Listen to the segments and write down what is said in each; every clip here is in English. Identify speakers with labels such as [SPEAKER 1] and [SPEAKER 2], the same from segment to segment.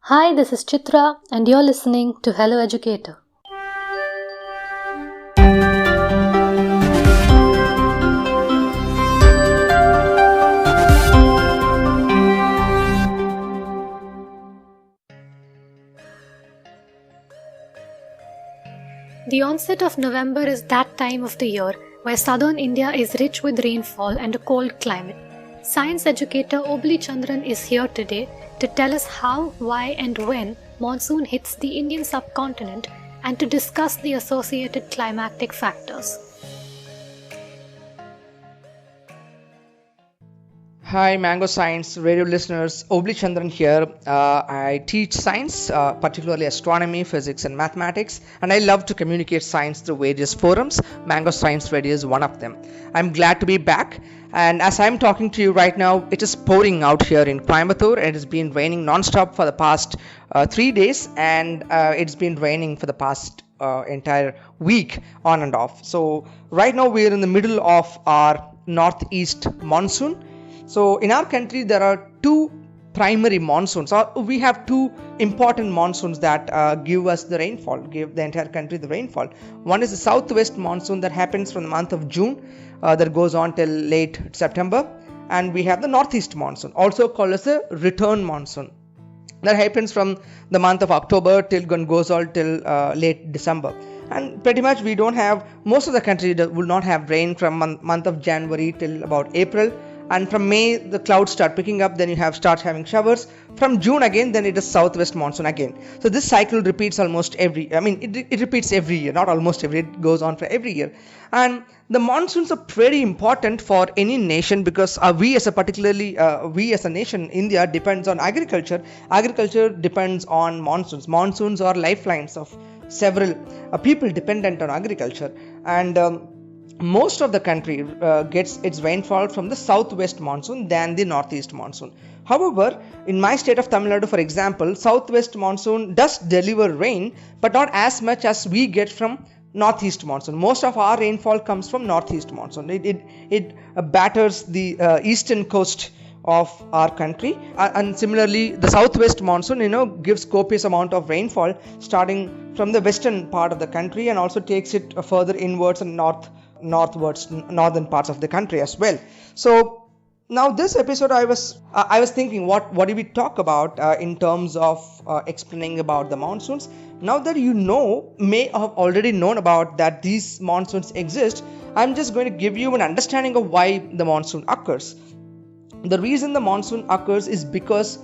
[SPEAKER 1] Hi, this is Chitra, and you're listening to Hello Educator. The onset of November is that time of the year where southern India is rich with rainfall and a cold climate. Science educator Obli Chandran is here today to tell us how, why, and when monsoon hits the Indian subcontinent and to discuss the associated climatic factors.
[SPEAKER 2] Hi, Mango Science radio listeners. Obli Chandran here. I teach science, particularly astronomy, physics, and mathematics, and I love to communicate science through various forums. Mango Science Radio is one of them. I'm glad to be back, and as I'm talking to you right now, it is pouring out here in Coimbatore, and it has been raining non-stop for the past 3 days, and it's been raining for the past entire week on and off. So right now we are in the middle of our northeast monsoon. So in our country there are two primary monsoons, or we have two important monsoons that give us the rainfall, give the entire country the rainfall. One is the southwest monsoon that happens from the month of June that goes on till late September, and we have the northeast monsoon, also called as the return monsoon, that happens from the month of October till goes on till late December. And pretty much we don't have, most of the country will not have rain from month of January till about April. And from May the clouds start picking up, then you start having showers. From June again, then it is southwest monsoon again. So this cycle repeats it repeats every year, not almost every, it goes on for every year. And the monsoons are pretty important for any nation because we as a nation, India depends on agriculture. Agriculture depends on monsoons. Monsoons are lifelines of several people dependent on agriculture. And most of the country gets its rainfall from the southwest monsoon than the northeast monsoon. However, in my state of Tamil Nadu, for example, southwest monsoon does deliver rain, but not as much as we get from northeast monsoon. Most of our rainfall comes from northeast monsoon. It batters the eastern coast of our country, and similarly the southwest monsoon gives copious amount of rainfall starting from the western part of the country and also takes it further inwards and northern parts of the country as well. So now this episode I was thinking, what do we talk about in terms of explaining about the monsoons. Now that may have already known about that these monsoons exist, I'm just going to give you an understanding of why the monsoon occurs. The reason the monsoon occurs is because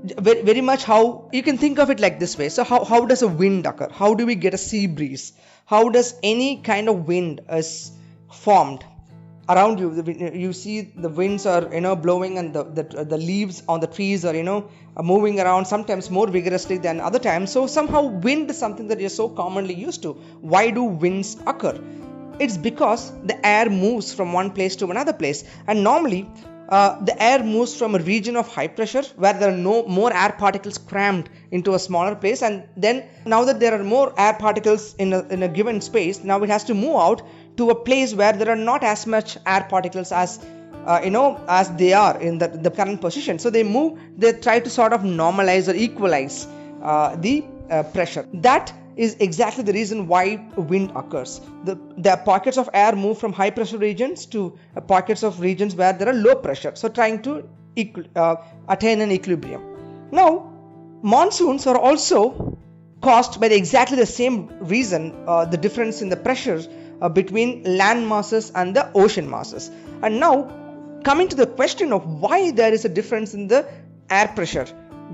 [SPEAKER 2] very much how you can think of it like this way. So how does a wind occur? How do we get a sea breeze? How does any kind of wind is formed around you? You see the winds are blowing, and the leaves on the trees are moving around, sometimes more vigorously than other times. So somehow wind is something that you're so commonly used to. Why do winds occur? It's because the air moves from one place to another place, and normally the air moves from a region of high pressure where there are no more air particles crammed into a smaller place, and then now that there are more air particles in a given space, now it has to move out to a place where there are not as much air particles as as they are in the current position. So they try to sort of normalize or equalize the pressure. That is exactly the reason why wind occurs. The pockets of air move from high pressure regions to pockets of regions where there are low pressure, so trying to attain an equilibrium. Now monsoons are also caused by exactly the same reason, the difference in the pressures between land masses and the ocean masses. And now coming to the question of why there is a difference in the air pressure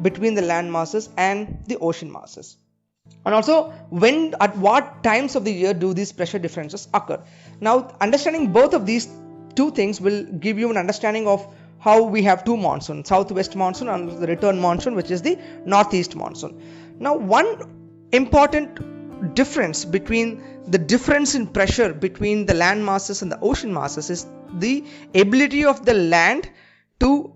[SPEAKER 2] between the land masses and the ocean masses. And also, at what times of the year do these pressure differences occur? Now, understanding both of these two things will give you an understanding of how we have two monsoons, southwest monsoon and the return monsoon, which is the northeast monsoon. Now, one important difference between the difference in pressure between the land masses and the ocean masses is the ability of the land to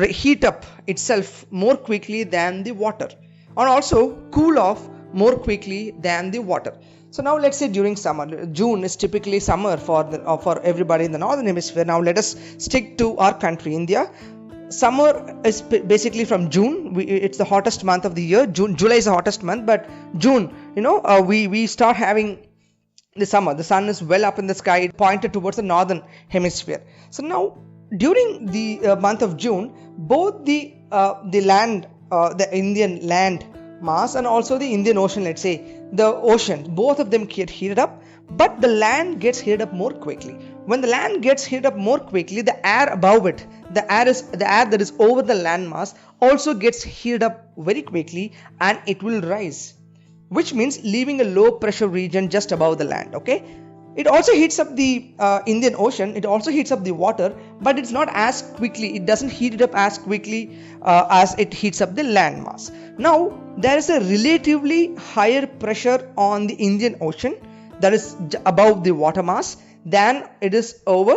[SPEAKER 2] heat up itself more quickly than the water, and also cool off more quickly than the water. So now let's say during summer, June is typically summer for everybody in the northern hemisphere. Now let us stick to our country, India. summer is basically from June. It's the hottest month of the year. July is the hottest month, but June, we start having the summer. The sun is well up in the sky, pointed towards the northern hemisphere. So now, during the month of June, both the land, the Indian land mass, and also the Indian Ocean, let's say the ocean, both of them get heated up, but the land gets heated up more quickly. When the land gets heated up more quickly, the air above it, the air that is over the land mass, also gets heated up very quickly, and it will rise, which means leaving a low pressure region just above the land. Okay, it also heats up the Indian Ocean, it also heats up the water, but it's not as quickly, it doesn't heat it up as quickly as it heats up the land mass. Now there is a relatively higher pressure on the Indian Ocean, that is above the water mass, than it is over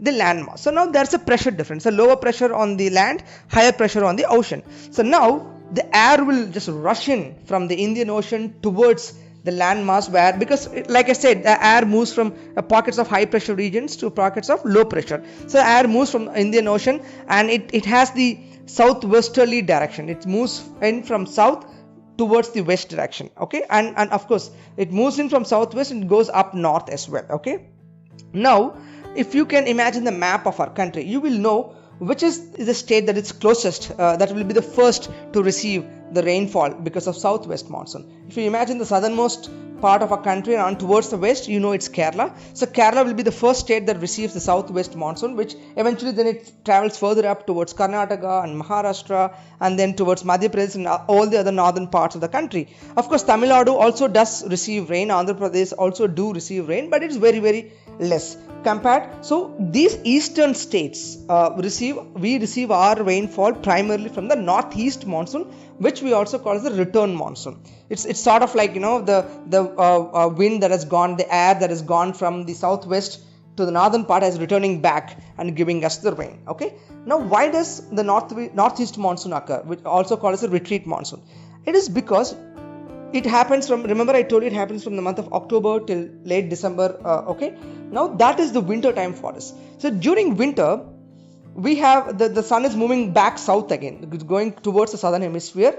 [SPEAKER 2] the land mass. So now there's a pressure difference, a lower pressure on the land, higher pressure on the ocean. So now the air will just rush in from the Indian Ocean towards the land mass, where, because like I said, the air moves from pockets of high pressure regions to pockets of low pressure. So air moves from Indian Ocean, and it has the southwesterly direction. It moves in from south towards the west direction. Okay, and of course it moves in from southwest and goes up north as well. Okay, now if you can imagine the map of our country, you will know which is the state that is closest, that will be the first to receive the rainfall because of southwest monsoon. If you imagine the southernmost part of our country and towards the west, you know it's Kerala. So Kerala will be the first state that receives the southwest monsoon, which eventually then it travels further up towards Karnataka and Maharashtra, and then towards Madhya Pradesh and all the other northern parts of the country. Of course, Tamil Nadu also does receive rain, Andhra Pradesh also do receive rain, but it's very, very less compared. So these eastern states we receive our rainfall primarily from the northeast monsoon, which we also call as the return monsoon. It's sort of like the wind that has gone, the air that has gone from the southwest to the northern part is returning back and giving us the rain. Okay, now why does the northeast monsoon occur, which also called as the retreat monsoon? It is because it happens from, remember I told you it happens from the month of October till late December. Okay, now that is the winter time for us. So during winter, we have the sun is moving back south again, going towards the southern hemisphere,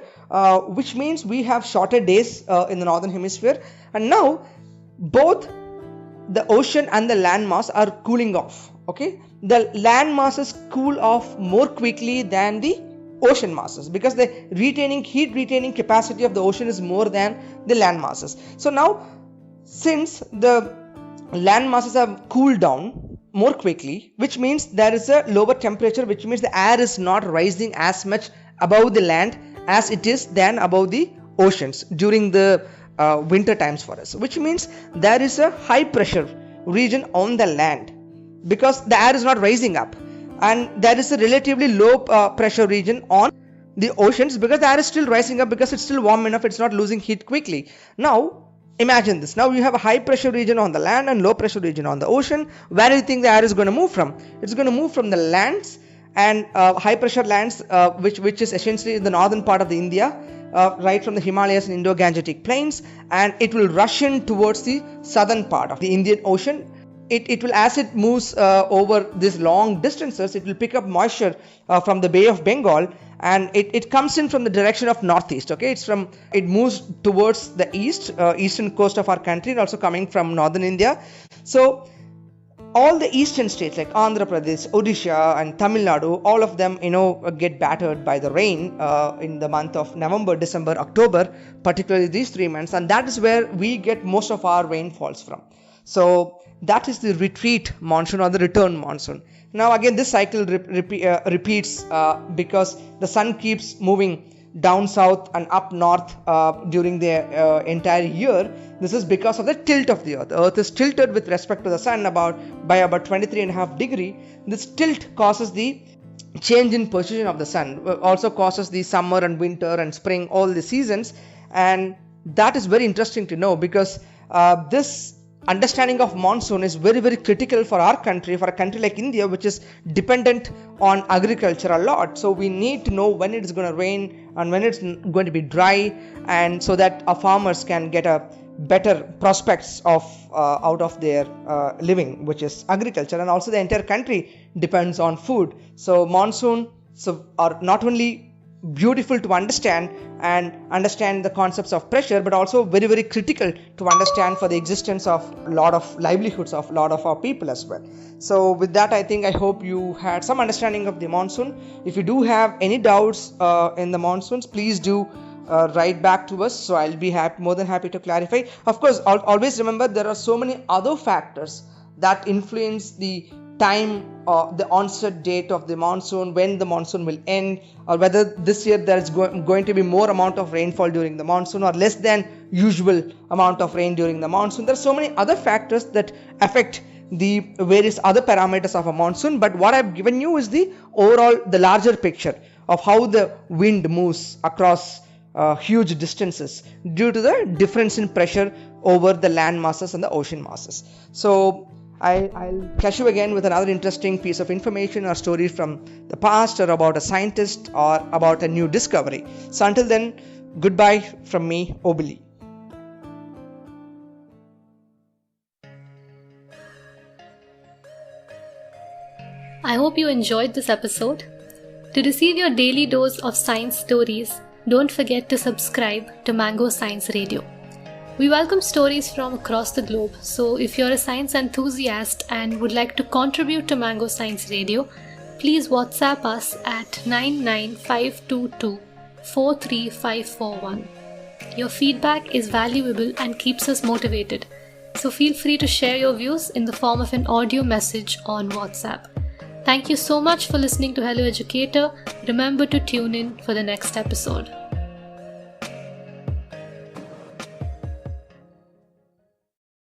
[SPEAKER 2] which means we have shorter days in the northern hemisphere, and now both the ocean and the land mass are cooling off. Okay, the land masses cool off more quickly than the ocean masses, because the heat retaining capacity of the ocean is more than the land masses. So now, since the land masses have cooled down more quickly, which means there is a lower temperature, which means the air is not rising as much above the land as it is than above the oceans during the winter times for us, which means there is a high pressure region on the land because the air is not rising up, and there is a relatively low pressure region on the oceans because the air is still rising up, because it's still warm enough, it's not losing heat quickly. Now imagine this. Now you have a high pressure region on the land and low pressure region on the ocean. Where do you think the air is going to move from? It's going to move from the lands and high pressure lands, which is essentially in the northern part of the India, right from the Himalayas and Indo-Gangetic plains, and it will rush in towards the southern part of the Indian Ocean. It will, as it moves over these long distances, it will pick up moisture from the Bay of Bengal, and it comes in from the direction of northeast. Okay, it moves towards the eastern coast of our country, and also coming from northern India. So all the eastern states like Andhra Pradesh, Odisha and Tamil Nadu, all of them get battered by the rain in the month of November, December, October, particularly these 3 months, and that is where we get most of our rainfalls from. So that is the retreat monsoon or the return monsoon. Now again, this cycle repeats because the sun keeps moving down south and up north during the entire year. This is because of the tilt of the earth. The earth is tilted with respect to the sun by about 23.5 degrees. This tilt causes the change in position of the sun, also causes the summer and winter and spring, all the seasons, and that is very interesting to know, because this understanding of monsoon is very, very critical for our country, for a country like India, which is dependent on agriculture a lot. So we need to know when it is going to rain and when it's going to be dry, and so that our farmers can get a better prospects of out of their living, which is agriculture. And also the entire country depends on food. So monsoon are not only beautiful to understand and understand the concepts of pressure, but also very, very critical to understand for the existence of a lot of livelihoods of a lot of our people as well. So with that, I hope you had some understanding of the monsoon. If you do have any doubts in the monsoons, please do write back to us, so I'll be more than happy to clarify. Of course, always remember there are so many other factors that influence the time or the onset date of the monsoon, when the monsoon will end, or whether this year there is going to be more amount of rainfall during the monsoon or less than usual amount of rain during the monsoon. There are so many other factors that affect the various other parameters of a monsoon, but what I've given you is the larger picture of how the wind moves across huge distances due to the difference in pressure over the land masses and the ocean masses. So I'll catch you again with another interesting piece of information or story from the past, or about a scientist, or about a new discovery. So until then, goodbye from me, Obli.
[SPEAKER 1] I hope you enjoyed this episode. To receive your daily dose of science stories, don't forget to subscribe to Mango Science Radio. We welcome stories from across the globe, so if you're a science enthusiast and would like to contribute to Mango Science Radio, please WhatsApp us at 99522 43541. Your feedback is valuable and keeps us motivated, so feel free to share your views in the form of an audio message on WhatsApp. Thank you so much for listening to Hello Educator. Remember to tune in for the next episode.